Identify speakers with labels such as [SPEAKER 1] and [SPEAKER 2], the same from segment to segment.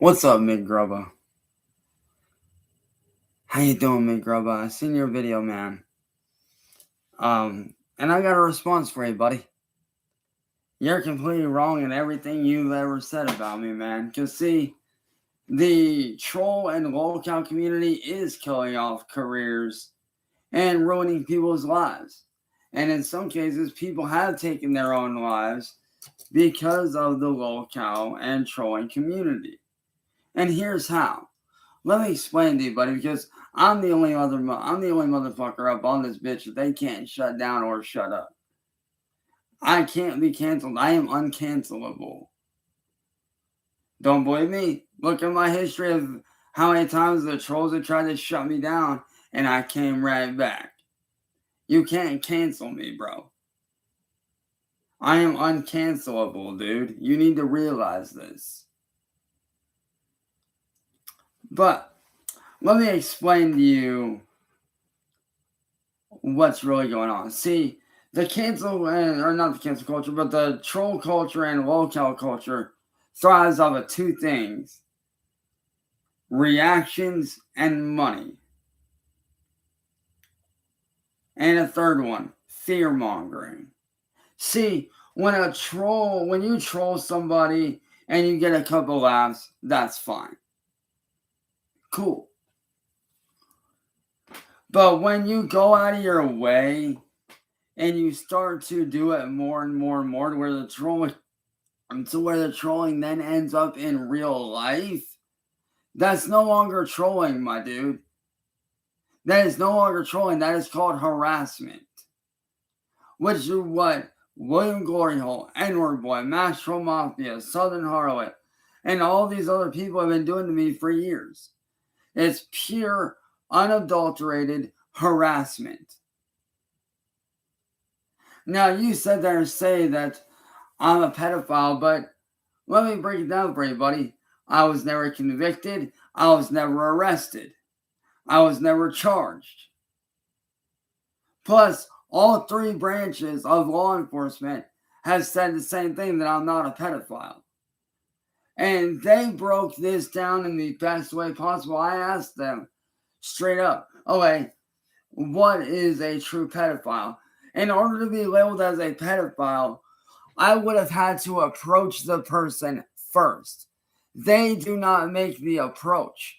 [SPEAKER 1] What's up, Mid Grubba? How you doing, Mid Grubba? I seen your video, man. And I got a response for you, buddy. You're completely wrong in everything you've ever said about me, man. Cause see, the troll and lolcow community is killing off careers and ruining people's lives. And in some cases, people have taken their own lives because of the lolcow and trolling community. And here's how. Let me explain to you, buddy, because I'm the only motherfucker up on this bitch that they can't shut down or shut up. I can't be canceled. I am uncancelable. Don't believe me? Look at my history of how many times the trolls have tried to shut me down and I came right back. You can't cancel me, bro. I am uncancelable, dude. You need to realize this. But let me explain to you what's really going on. See, the not the cancel culture, but the troll culture and lolcow culture thrives off of two things: reactions and money. And a third one, fear mongering. See, when you troll somebody and you get a couple laughs, that's fine. Cool. But when you go out of your way and you start to do it more and more and more to where the trolling then ends up in real life, that's no longer trolling, my dude. That is no longer trolling. That is called harassment. Which is what William Glory Hole, N-Word Boy, Mass Troll Mafia, Southern Harlot, and all these other people have been doing to me for years. It's pure, unadulterated harassment. Now, you said there say that I'm a pedophile, but let me break it down for you, buddy. I was never convicted. I was never arrested. I was never charged. Plus, all three branches of law enforcement have said the same thing, that I'm not a pedophile. And they broke this down in the best way possible. I asked them straight up, okay, what is a true pedophile? In order to be labeled as a pedophile, I would have had to approach the person first. They do not make the approach.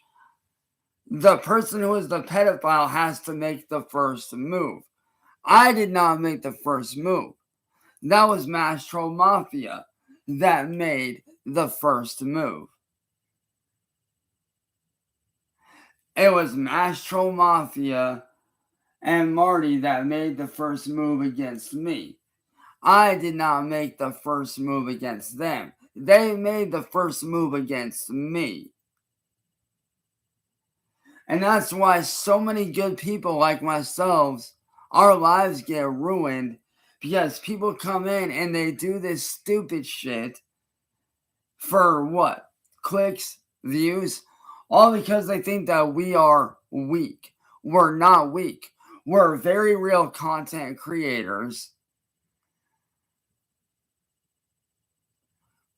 [SPEAKER 1] The person who is the pedophile has to make the first move. I did not make the first move. That was Mass Troll Mafia that made the first move. It was Mass Troll Mafia and Marty that made the first move against me. I did not make the first move against them. They made the first move against me. And that's why so many good people like myself, our lives get ruined, because people come in and they do this stupid shit for what? Clicks, views, all because they think that we are weak. We're not weak. We're very real content creators.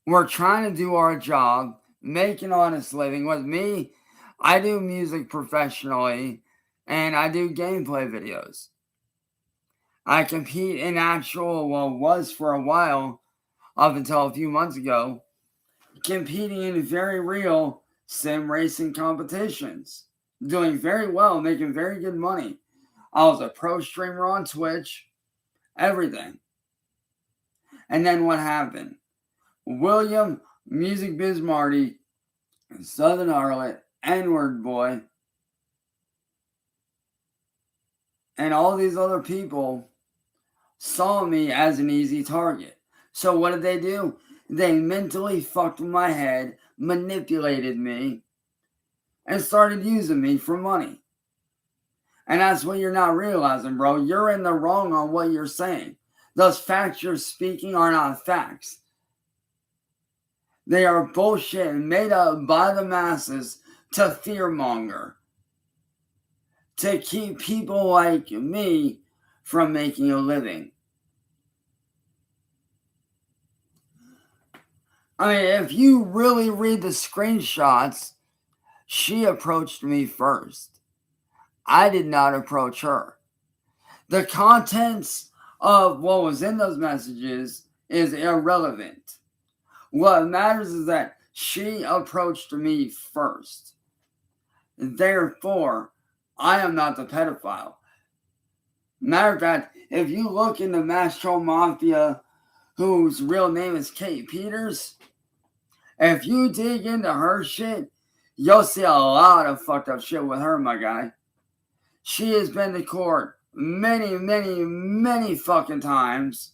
[SPEAKER 1] We're trying to do our job, make an honest living. With me, I do music professionally and I do gameplay videos. I compete in was for a while, up until a few months ago, competing in very real sim racing competitions. Doing very well, making very good money. I was a pro streamer on Twitch, everything. And then what happened? William, Music Biz Marty, Southern Harlot, N-Word Boy, and all these other people saw me as an easy target. So what did they do? They mentally fucked with my head, manipulated me, and started using me for money. And that's what you're not realizing, bro. You're in the wrong on what you're saying. Those facts you're speaking are not facts. They are bullshit made up by the masses to fearmonger, to keep people like me from making a living. I mean, if you really read the screenshots, she approached me first. I did not approach her. The contents of what was in those messages is irrelevant. What matters is that she approached me first. Therefore, I am not the pedophile. Matter of fact, if you look into Mass Troll Mafia, whose real name is Kate Peters, if you dig into her shit, you'll see a lot of fucked up shit with her, my guy. She has been to court many fucking times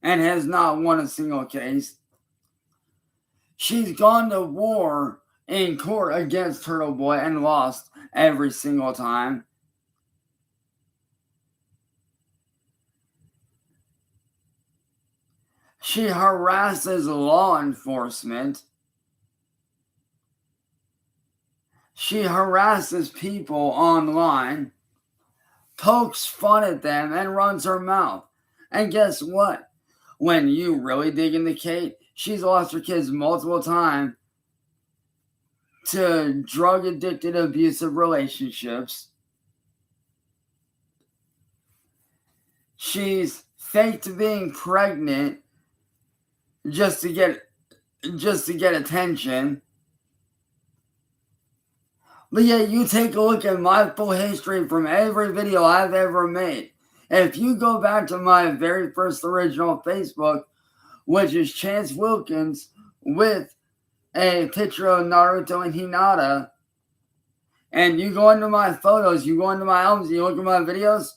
[SPEAKER 1] and has not won a single case. She's gone to war in court against Turtle Boy and lost every single time. She harasses law enforcement. She harasses people online, pokes fun at them, and runs her mouth. And guess what? When you really dig into Kate, she's lost her kids multiple times to drug-addicted, abusive relationships. She's faked being pregnant just to get attention. But yeah, you take a look at my full history from every video I've ever made. If you go back to my very first original Facebook, which is Chance Wilkins with a picture of Naruto and Hinata, and you go into my photos, you go into my albums, you look at my videos,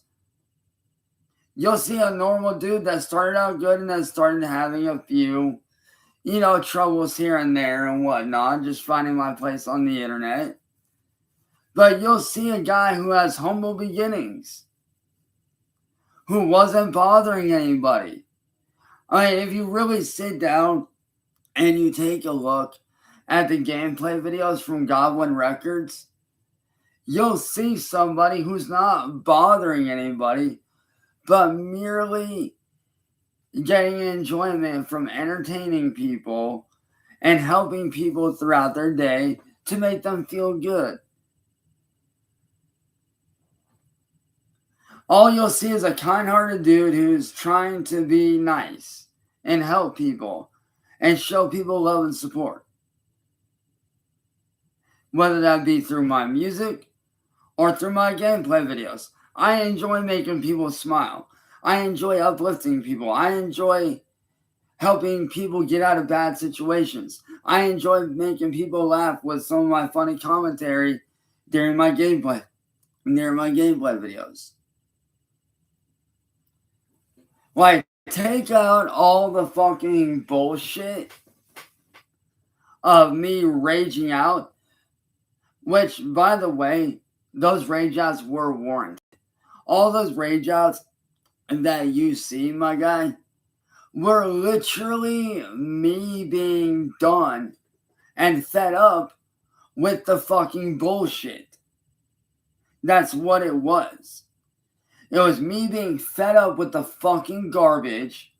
[SPEAKER 1] you'll see a normal dude that started out good and then started having a few, troubles here and there and whatnot, just finding my place on the internet. But you'll see a guy who has humble beginnings, who wasn't bothering anybody. I mean, if you really sit down and you take a look at the gameplay videos from Goblin Records, you'll see somebody who's not bothering anybody, but merely getting enjoyment from entertaining people and helping people throughout their day to make them feel good. All you'll see is a kind-hearted dude who's trying to be nice and help people and show people love and support. Whether that be through my music or through my gameplay videos. I enjoy making people smile. I enjoy uplifting people. I enjoy helping people get out of bad situations. I enjoy making people laugh with some of my funny commentary during my gameplay videos. Like, take out all the fucking bullshit of me raging out, which, by the way, those rage outs were warranted. All those rage outs that you see, my guy, were literally me being done and fed up with the fucking bullshit. That's what it was. It was me being fed up with the fucking garbage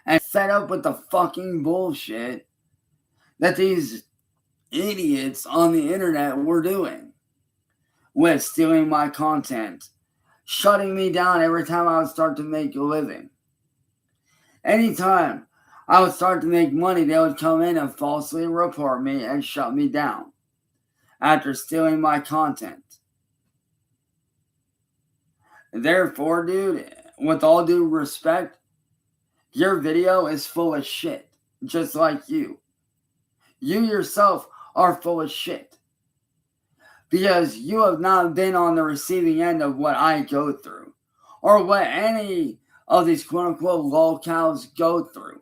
[SPEAKER 1] and fed up with the fucking bullshit that these idiots on the internet were doing, with stealing my content, shutting me down every time I would start to make a living. Anytime I would start to make money, they would come in and falsely report me and shut me down after stealing my content. Therefore, dude, with all due respect, your video is full of shit, just like you. You yourself are full of shit, because you have not been on the receiving end of what I go through, or what any of these quote-unquote lolcows go through.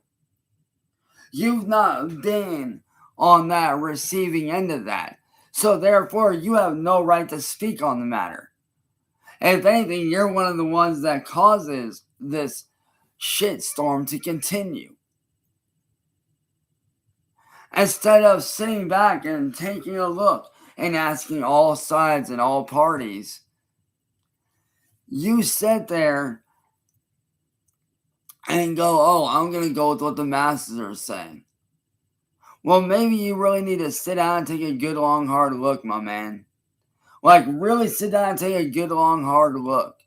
[SPEAKER 1] You've not been on that receiving end of that, so therefore you have no right to speak on the matter. If anything, you're one of the ones that causes this shitstorm to continue. Instead of sitting back and taking a look and asking all sides and all parties, you sit there and go, oh, I'm going to go with what the masses are saying. Well, maybe you really need to sit down and take a good, long, hard look, my man. Like, really sit down and take a good, long, hard look.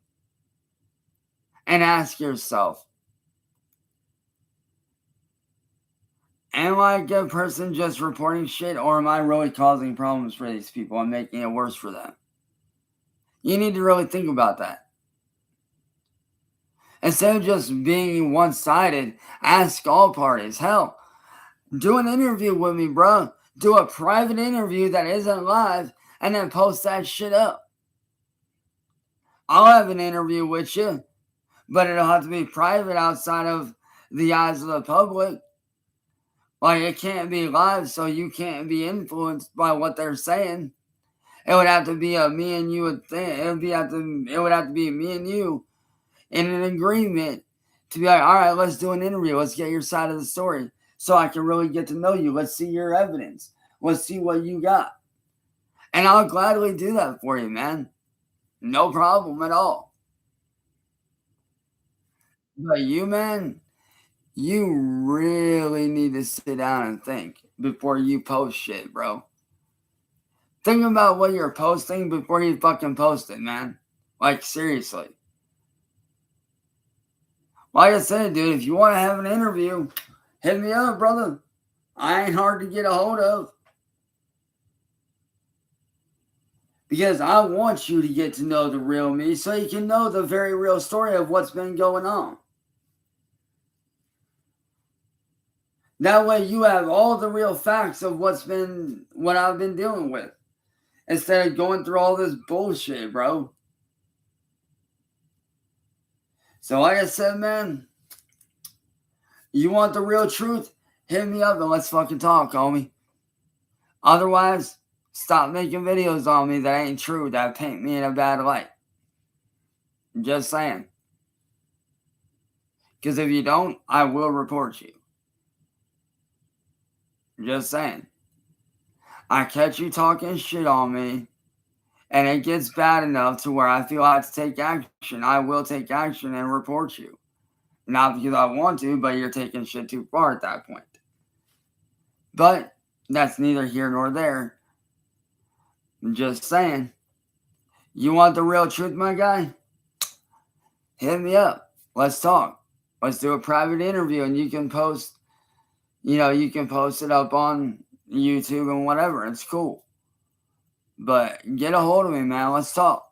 [SPEAKER 1] And ask yourself, am I a good person just reporting shit, or am I really causing problems for these people and making it worse for them? You need to really think about that. Instead of just being one-sided, ask all parties. Hell, do an interview with me, bro. Do a private interview that isn't live and then post that shit up. I'll have an interview with you, but it'll have to be private outside of the eyes of the public. Like, it can't be live, so you can't be influenced by what they're saying. It would have to be a me and you thing. It would have to be me and you in an agreement to be like, all right, let's do an interview. Let's get your side of the story so I can really get to know you. Let's see your evidence. Let's see what you got. And I'll gladly do that for you, man. No problem at all. But you, man, you really need to sit down and think before you post shit, bro. Think about what you're posting before you fucking post it, man. Like, seriously. Like I said, dude, if you want to have an interview, hit me up, brother. I ain't hard to get a hold of. Because I want you to get to know the real me so you can know the very real story of what's been going on. That way you have all the real facts of what I've been dealing with. Instead of going through all this bullshit, bro. So like I said, man, you want the real truth? Hit me up and let's fucking talk, homie. Otherwise, stop making videos on me that ain't true, that paint me in a bad light. Just saying. Because if you don't, I will report you. Just saying. I catch you talking shit on me, and it gets bad enough to where I feel I have to take action. I will take action and report you. Not because I want to, but you're taking shit too far at that point. But that's neither here nor there. I'm just saying. You want the real truth, my guy? Hit me up. Let's talk. Let's do a private interview, and you can post, you can post it up on YouTube and whatever. It's cool. But get a hold of me, man. Let's talk.